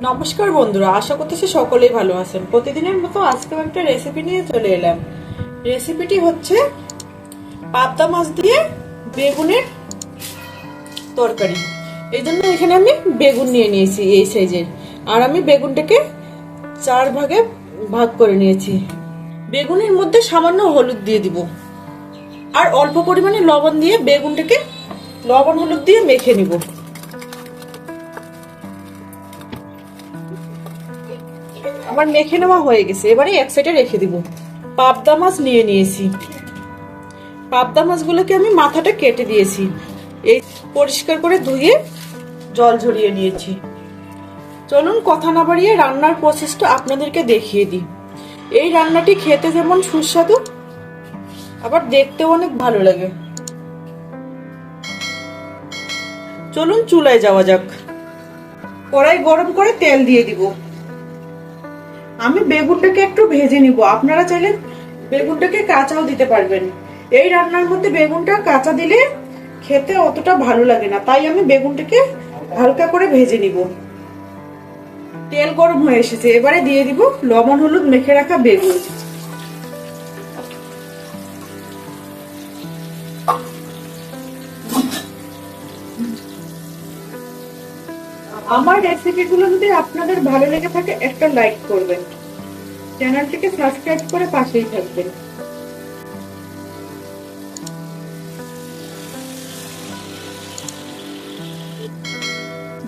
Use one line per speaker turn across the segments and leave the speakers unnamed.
নমস্কার বন্ধুরা, আশা করতেছি সকলেই ভালো আছেন। প্রতিদিনের মতো আজকেও একটা রেসিপি নিয়ে চলে এলাম। রেসিপিটি হচ্ছে পাবদা মাছ দিয়ে বেগুনের তরকারি। এই জন্য এখানে আমি বেগুন নিয়ে নিয়েছি এই সাইজের, আর আমি বেগুনটাকে 4 ভাগে ভাগ করে নিয়েছি। বেগুনের মধ্যে সামান্য হলুদ দিয়ে দিব, আর অল্প পরিমাণে লবণ দিয়ে বেগুনটাকে লবণ হলুদ দিয়ে মেখে নিব। আমার মেখে নেওয়া হয়ে গেছে, এবারে এক সাইডে রেখে দিব। পাবদা মাছ নিয়ে নিয়েছি। পাবদা মাছগুলোকে আমি মাথাটা কেটে দিয়েছি, এই পরিষ্কার করে ধুয়ে জল ঝরিয়ে নিয়েছি। চলুন কথা না বাড়িয়ে রান্নার প্রসেসটা আপনাদেরকে দেখিয়ে দিই। এই রান্নাটি খেতে যেমন সুস্বাদু, আবার দেখতেও অনেক ভালো লাগে। চলুন চুলায় যাওয়া যাক। কড়াই গরম করে তেল দিয়ে দিব। আমি বেগুনটাকে একটু ভেজে নিব, আপনারা চাইলে বেগুনটাকে কাঁচাও দিতে পারবেন। এই রান্নার মধ্যে বেগুনটা কাঁচা দিলে খেতে অতটা ভালো লাগে না, তাই আমি বেগুনটাকে হালকা করে ভেজে নিব। তেল গরম হয়ে এসেছে, এবারে দিয়ে দিব লবণ হলুদ মেখে রাখা বেগুন। আমার রেসিপিগুলো যদি আপনাদের ভালো লেগে থাকে একটা লাইক করবেন, চ্যানেলটিকে সাবস্ক্রাইব করে পাশেই থাকবেন।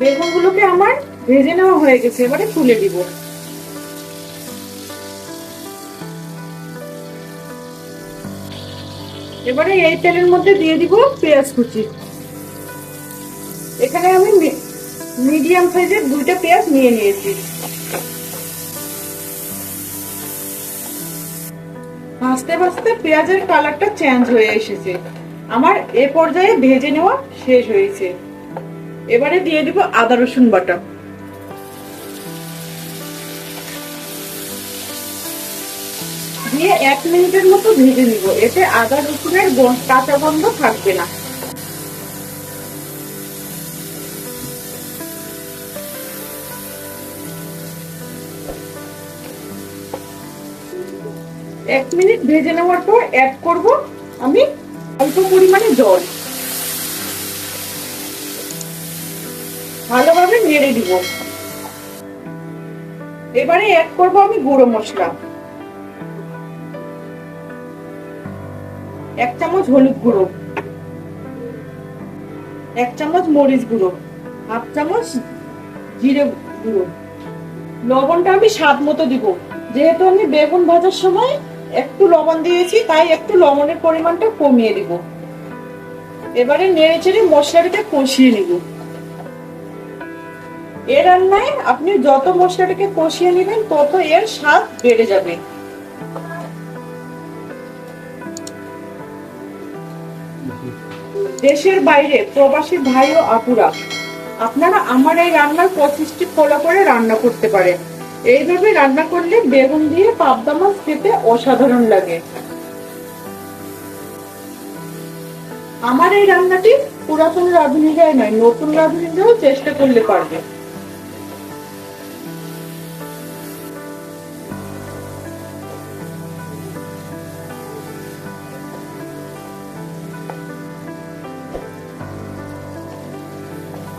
বেগুনগুলোকে আমার ভেজে নেওয়া হয়ে গেছে, এবারে তুলে দিব। এবারে এই তেলের মধ্যে দিয়ে দিব পেঁয়াজ কুচি। এখানে আমি মিডিয়াম সাইজের 2টা পেঁয়াজ নিয়ে নিয়েছি। ভাজতে ভাজতে পেঁয়াজের কালারটা চেঞ্জ হয়ে এসেছে, আমার এ পর্যায়ে ভেজে নেওয়া শেষ হয়েছে। এবারে দিয়ে দিব আদা রসুন বাটা। দিয়ে 1 মিনিটের মতো ভেজে নিব, এতে আদা রসুনের কাঁচা গন্ধ থাকবে না। এক মিনিট ভেজে নেওয়ার পর অ্যাড করব আমি অল্প পরিমাণে জল। ভালোভাবে নেড়ে দিব। এবারে অ্যাড করব আমি গুঁড়ো মশলা। 1 চামচ হলুদ গুঁড়ো, 1 চামচ মরিচ গুঁড়ো, 1/2 চামচ জিরে গুঁড়ো। লবণটা আমি স্বাদ মতো দিব, যেহেতু আমি বেগুন ভাজার সময় একটু লবণ দিয়েছি, তাই একটু লবণের পরিমাণটা কমিয়ে দিব। এবারে নেড়ে চেড়ে মশলাটাকে কষিয়ে নিব। এর রান্নায় আপনি যত মশলাটাকে কষিয়ে নেবেন তত এর স্বাদ বেড়ে যাবে। দেশের বাইরে প্রবাসী ভাই ও আপুরা, আপনারা আমার এই রান্নার প্রসেসটি ফলো করে রান্না করতে পারেন। এইভাবে রান্না করলে বেগুন দিয়ে পাবদা মাছ খেতে অসাধারণ লাগে। আমার এই রান্নাটি পুরাতন রাঁধুনিরাই নয়, নতুন রাঁধুনিরাও চেষ্টা করলে পারবে।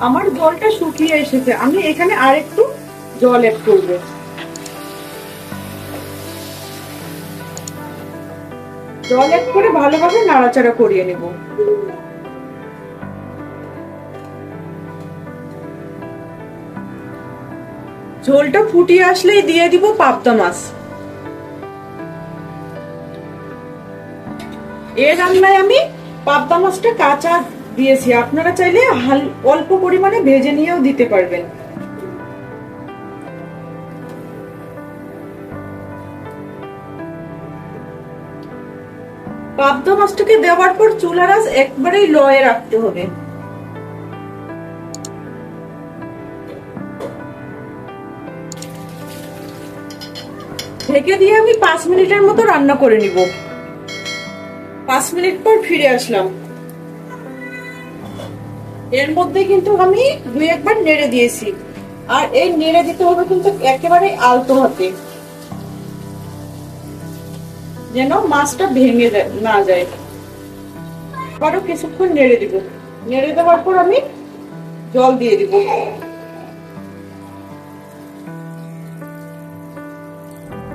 আমার জলটা শুকিয়ে এসেছে, আমি এখানে আরেকটু জল অ্যাড করব। জল অ্যাড করে ভালোভাবে নাড়াচাড়া করিয়ে নেব। ঝোলটা ফুটিয়ে আসলেই দিয়ে দিব পাবদা মাছ। এর রান্নায় আমি পাবদা মাছটা কাঁচা দিয়েছি, আপনারা চাইলে অল্প পরিমাণে ভেজে নিয়েও দিতে পারবেন। পাবদা মাছটাকে দেওয়ার পর চুলার আঁচ একবারেই লয়ে রাখতে হবে। ঢেকে দিয়ে আমি 5 মিনিটের মতো রান্না করে নিব। 5 মিনিট পর ফিরে আসলাম। এর মধ্যে কিন্তু আমি 2-1 বার নেড়ে দিয়েছি। আর এই নেড়ে দিতে হবে কিন্তু একেবারে আলতো হাতে, যেন মাছটা ভেঙে না যায়। আবারও কিছুক্ষণ নেড়ে দিব। নেড়ে দেওয়ার পর আমি জল দিয়ে দিব।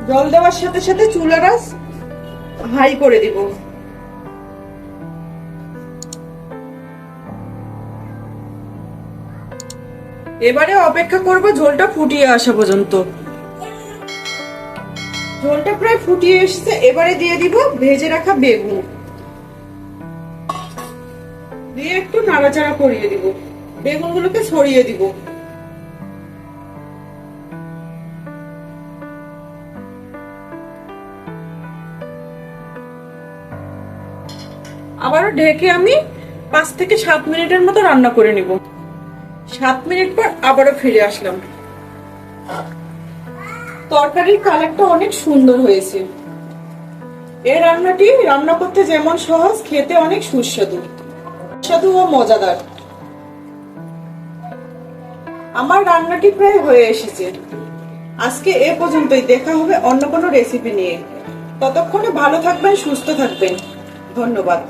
জল দেওয়ার সাথে সাথে চুলার আঁচ হাই করে দিব। এবারে অপেক্ষা করব ঝোলটা ফুটিয়ে আসা পর্যন্ত। ঝোলটা প্রায় ফুটিয়ে এসেছে, এবারে দিয়ে দিব ভেজে রাখা বেগুন, দিয়ে একটু নাড়াচাড়া করিয়ে দিব। বেগুনগুলোকে ছড়িয়ে দিব। আবারও ঢেকে আমি 5 থেকে 7 মিনিটের মতো রান্না করে নিব। 7 মিনিট পর আবারও ফিরে আসলাম। তরকারির কালারটা অনেক সুন্দর হয়েছে। এই রান্নাটি রান্না করতে যেমন সহজ, খেতে অনেক সুস্বাদু ও মজাদার। আমার রান্নাটি প্রায় হয়ে এসেছে। আজকে এ পর্যন্তই। দেখা হবে অন্য কোনো রেসিপি নিয়ে। ততক্ষণে ভালো থাকবেন, সুস্থ থাকবেন। ধন্যবাদ।